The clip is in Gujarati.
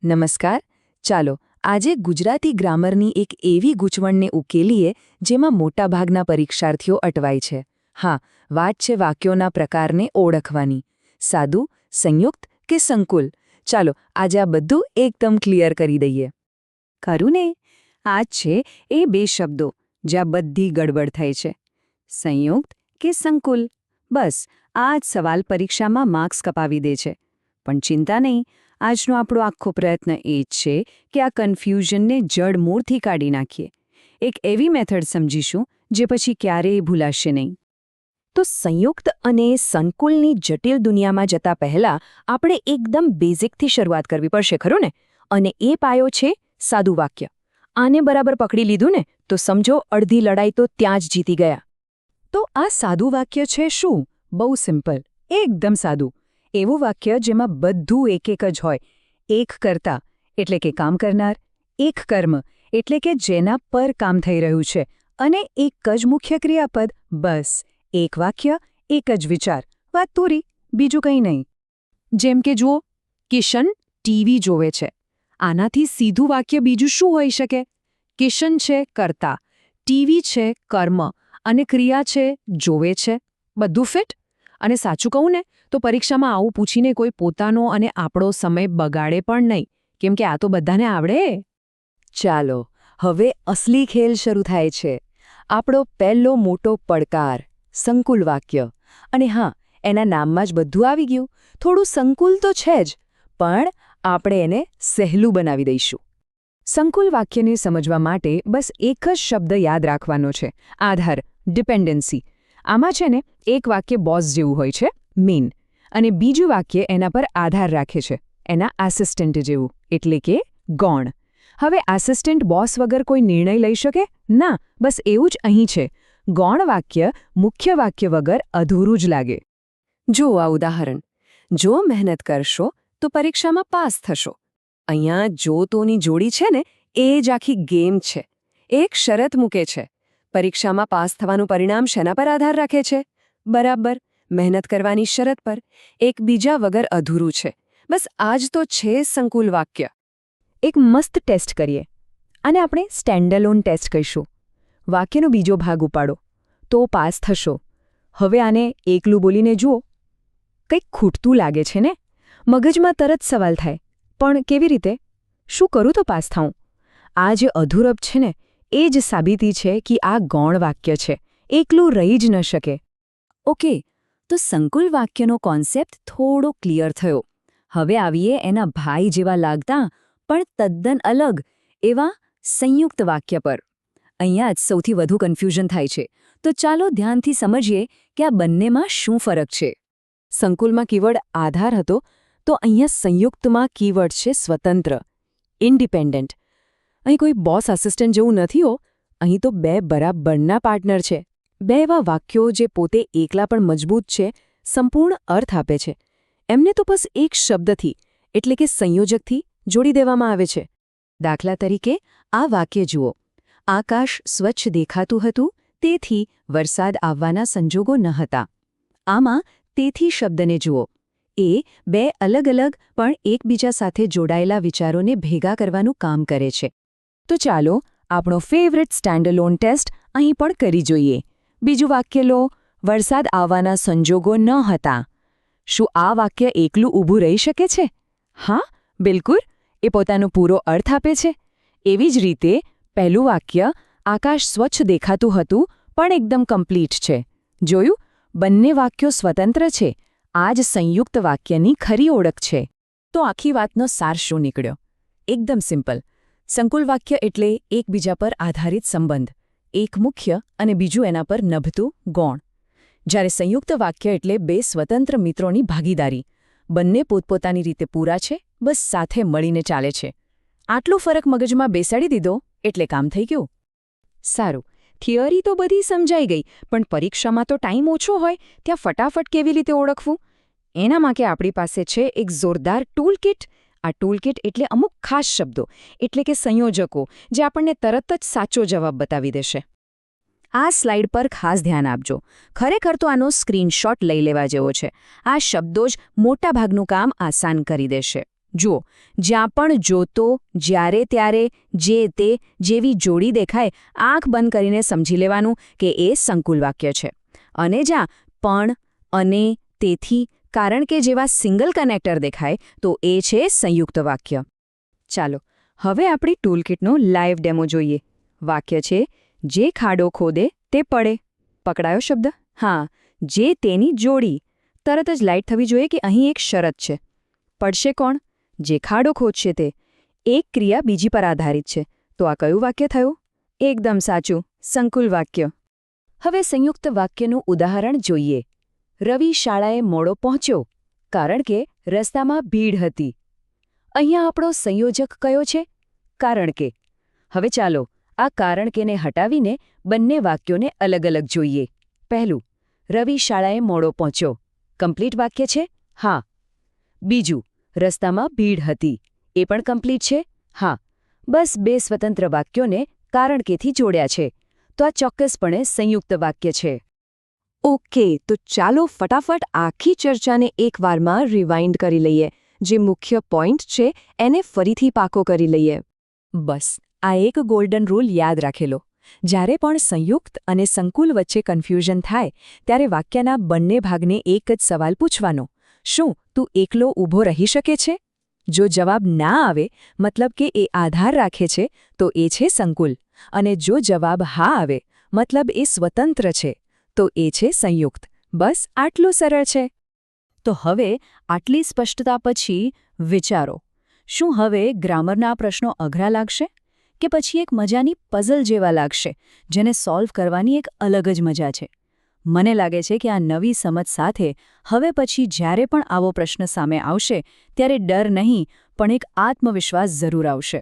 નમસ્કાર. ચાલો આજે ગુજરાતી ગ્રામરની એક એવી ગૂંચવણને ઉકેલીએ જેમાં મોટાભાગના પરીક્ષાર્થીઓ અટવાય છે. હા, વાત છે વાક્યોના પ્રકારને ઓળખવાની. સાદું, સંયુક્ત કે સંકુલ? ચાલો આજે આ બધું એકદમ ક્લિયર કરી દઈએ. ખરું ને, આ જ છે એ બે શબ્દો જ્યાં બધી ગડબડ થઈ છે. સંયુક્ત કે સંકુલ? બસ આ જ સવાલ પરીક્ષામાં માર્ક્સ કપાવી દે છે. પણ ચિંતા નહીં, આજનો આપણો આખો પ્રયત્ન એ જ છે કે આ કન્ફ્યુઝનને જડમૂળથી કાઢી નાખીએ. એક એવી મેથડ સમજીશું જે પછી ક્યારેય ભૂલાશે નહીં. તો સંયુક્ત અને સંકુલની જટિલ દુનિયામાં જતા પહેલા આપણે એકદમ બેઝિકથી શરૂઆત કરવી પડશે, ખરું ને? અને એ પાયો છે સાદું વાક્ય. આને બરાબર પકડી લીધું ને તો સમજો અડધી લડાઈ તો ત્યાં જ જીતી ગયા. તો આ સાદું વાક્ય છે શું? બહુ સિમ્પલ, એકદમ સાદું. એવું વાક્ય જેમાં બધું એક જ હોય. એક કર્તા એટલે કે કામ કરનાર, એક કર્મ એટલે કે જેના પર કામ થઈ રહ્યું છે, અને એક જ મુખ્ય ક્રિયાપદ. બસ એક વાક્ય, એક જ વિચાર. વાત પૂરી, બીજું કંઈ નહીં. જેમ કે જુઓ, કિશન ટીવી જોવે છે. આનાથી સીધું વાક્ય બીજું શું હોઈ શકે? કિશન છે કર્તા, ટીવી છે કર્મ અને ક્રિયા છે જોવે છે. બધું ફિટ? અને સાચું કહું ને તો પરીક્ષામાં આવું પૂછીને કોઈ પોતાનો અને આપણો સમય બગાડે પણ નહીં, કેમ કે આ તો બધાને આવડે. ચાલો હવે અસલી ખેલ શરૂ થાય છે. આપણો પહેલો મોટો પડકાર, સંકુલ વાક્ય. અને હા, એના નામમાં જ બધું આવી ગયું. થોડું સંકુલ તો છે જ, પણ આપણે એને સહેલું બનાવી દઈશું. સંકુલ વાક્યને સમજવા માટે બસ એક જ શબ્દ યાદ રાખવાનો છે: આધાર, ડિપેન્ડન્સી. આમાં છે ને એક વાક્ય બોસ જેવું હોય છે, મેન, અને બીજું વાક્ય એના પર આધાર રાખે છે, એના આસિસ્ટન્ટ જેવું, એટલે કે ગૌણ. હવે આસિસ્ટન્ટ બોસ વગર કોઈ નિર્ણય લઈ શકે? ના, બસ એવું જ અહીં છે. ગૌણ વાક્ય મુખ્ય વાક્ય વગર અધૂરું જ લાગે. જુઓ આ ઉદાહરણ: જો મહેનત કરશો તો પરીક્ષામાં પાસ થશો. અહીંયા જો તોની જોડી છે ને, એ જ આખી ગેમ છે. એક શરત મૂકે છે. પરીક્ષામાં પાસ થવાનું પરિણામ શેના પર આધાર રાખે છે? બરાબર, મહેનત કરવાની શરત પર. એકબીજા વગર અધૂરું છે. બસ આ જ તો છે સંકુલ વાક્ય. એક મસ્ત ટેસ્ટ કરીએ. આને આપણે સ્ટેન્ડઅલોન ટેસ્ટ કહીશું. વાક્યનો બીજો ભાગ ઉપાડો તો પાસ થશો. હવે આને એકલું બોલીને જુઓ. કંઈક ખૂટતું લાગે છે ને? મગજમાં તરત સવાલ થાય, પણ કેવી રીતે? શું કરું તો પાસ થાઉં? આ જે અધૂરપ છે ને, એ જ સાબિતી છે કે આ ગૌણ વાક્ય છે. એકલું રહી જ ન શકે. ઓકે, તો સંકુલ વાક્યનો કોન્સેપ્ટ થોડો ક્લિયર થયો. હવે આવીએ એના ભાઈ જેવા લાગતા પણ તદ્દન અલગ એવા સંયુક્ત વાક્ય પર. અહીંયા જ સૌથી વધુ કન્ફ્યુઝન થાય છે. તો ચાલો ધ્યાનથી સમજીએ કે આ બંનેમાં શું ફરક છે. સંકુલમાં કીવર્ડ આધાર હતો, તો અહીંયા સંયુક્તમાં કીવર્ડ છે સ્વતંત્ર, ઇન્ડિપેન્ડન્ટ. અહીં કોઈ બોસ આસિસ્ટન્ટ જેવું નથી હો. અહીં તો બે બરાબરના પાર્ટનર છે. બે એવા વાક્યો જે પોતે એકલા પણ મજબૂત છે, સંપૂર્ણ અર્થ આપે છે. એમને તો બસ એક શબ્દથી, એટલે કે સંયોજકથી જોડી દેવામાં આવે છે. દાખલા તરીકે આ વાક્ય જુઓ: આકાશ સ્વચ્છ દેખાતું હતું, તેથી વરસાદ આવવાના સંજોગો ન હતા. આમાં તેથી શબ્દને જુઓ. એ બે અલગ અલગ પણ એકબીજા સાથે જોડાયેલા વિચારોને ભેગા કરવાનું કામ કરે છે. તો ચાલો આપણો ફેવરેટ સ્ટેન્ડઅલોન ટેસ્ટ અહીં પણ કરી જોઈએ. બીજું વાક્ય લો: વરસાદ આવવાના સંજોગો ન હતા. શું આ વાક્ય એકલું ઊભું રહી શકે છે? હા, બિલકુલ. એ પોતાનો પૂરો અર્થ આપે છે. એવી જ રીતે પહેલું વાક્ય આકાશ સ્વચ્છ દેખાતું હતું પણ એકદમ કમ્પ્લીટ છે. જોયું? બંને વાક્યો સ્વતંત્ર છે. આ જ સંયુક્ત વાક્યની ખરી ઓળખ છે. તો આખી વાતનો સાર શું નીકળ્યો? એકદમ સિમ્પલ. સંકુલ વાક્ય એટલે એકબીજા પર આધારિત સંબંધ, એક મુખ્ય અને બીજું એના પર નભતું ગૌણ. જ્યારે સંયુક્ત વાક્ય એટલે બે સ્વતંત્ર મિત્રોની ભાગીદારી. બંને પોતપોતાની રીતે પૂરા છે, બસ સાથે મળીને ચાલે છે. આટલો ફરક મગજમાં બેસાડી દીધો એટલે કામ થઈ ગયું. સારું, થિયરી તો બધી સમજાઈ ગઈ, પણ પરીક્ષામાં તો ટાઈમ ઓછો હોય, ત્યાં ફટાફટ કેવી રીતે ઓળખવું? એના માટે આપણી પાસે છે એક જોરદાર ટૂલ કિટ. આ ટૂલકિટ એટલે અમુક ખાસ શબ્દો, એટલે કે સંયોજકો, જે આપણને તરત જ સાચો જવાબ બતાવી દેશે. આ સ્લાઇડ પર ખાસ ધ્યાન આપજો. ખરેખર તો આનો સ્ક્રીનશોટ લઈ લેવા જેવો છે. આ શબ્દો જ મોટાભાગનું કામ આસાન કરી દેશે. જુઓ, જ્યાં પણ જોતો, જ્યારે ત્યારે, જે તે જેવી જોડી દેખાય, આંખ બંધ કરીને સમજી લેવાનું કે એ સંકુલ વાક્ય છે. અને જ્યાં પણ, અને, તેથી, કારણ કે જેવા સિંગલ કનેક્ટર દેખાય તો એ છે સંયુક્ત વાક્ય. ચાલો હવે આપણી ટૂલકિટનો લાઈવ ડેમો જોઈએ. વાક્ય છે, જે ખાડો ખોદે તે પડે. પકડાયો શબ્દ? હા, જે તેની જોડી. તરત જ લાઈટ થવી જોઈએ કે અહીં એક શરત છે. પડશે કોણ? જે ખાડો ખોદશે તે. એક ક્રિયા બીજી પર આધારિત છે. તો આ કયું વાક્ય થયું? એકદમ સાચું, સંકુલ વાક્ય. હવે સંયુક્ત વાક્યનું ઉદાહરણ જોઈએ. રવિ શાળાએ મોડો પહોંચ્યો કારણ કે રસ્તામાં ભીડ હતી. અહીંયા આપણો સંયોજક કયો છે? કારણ કે. હવે ચાલો આ કારણ કેને હટાવીને બંને વાક્યોને અલગ અલગ જોઈએ. પહેલું, રવિ શાળાએ મોડો પહોંચ્યો. કમ્પ્લીટ વાક્ય છે? હા. બીજું, રસ્તામાં ભીડ હતી. એ પણ કમ્પ્લીટ છે? હા. બસ બે સ્વતંત્ર વાક્યોને કારણ કેથી જોડ્યા છે. તો આ ચોક્કસપણે સંયુક્ત વાક્ય છે. ઓકે, તો ચાલો ફટાફટ આખી ચર્ચાને એકવારમાં રિવાઇન્ડ કરી લઈએ. જે મુખ્ય પોઈન્ટ છે એને ફરીથી પાકો કરી લઈએ. બસ આ એક ગોલ્ડન રૂલ યાદ રાખેલો. જ્યારે પણ સંયુક્ત અને સંકુલ વચ્ચે કન્ફ્યુઝન થાય ત્યારે વાક્યના બંને ભાગને એક જ સવાલ પૂછવાનો: શું તું એકલો ઊભો રહી શકે છે? જો જવાબ ના આવે, મતલબ કે એ આધાર રાખે છે, તો એ છે સંકુલ. અને જો જવાબ હા આવે, મતલબ એ સ્વતંત્ર છે, તો એ છે સંયુક્ત. બસ આટલું સરળ છે. તો હવે આટલી સ્પષ્ટતા પછી વિચારો, શું હવે ગ્રામરના પ્રશ્નો અઘરા લાગશે? કે પછી એક મજાની પઝલ જેવા લાગશે, જેને સોલ્વ કરવાની એક અલગ જ મજા છે? મને લાગે છે કે આ નવી સમજ સાથે હવે પછી જ્યારે પણ આવો પ્રશ્ન સામે આવશે ત્યારે ડર નહીં, પણ એક આત્મવિશ્વાસ જરૂર આવશે.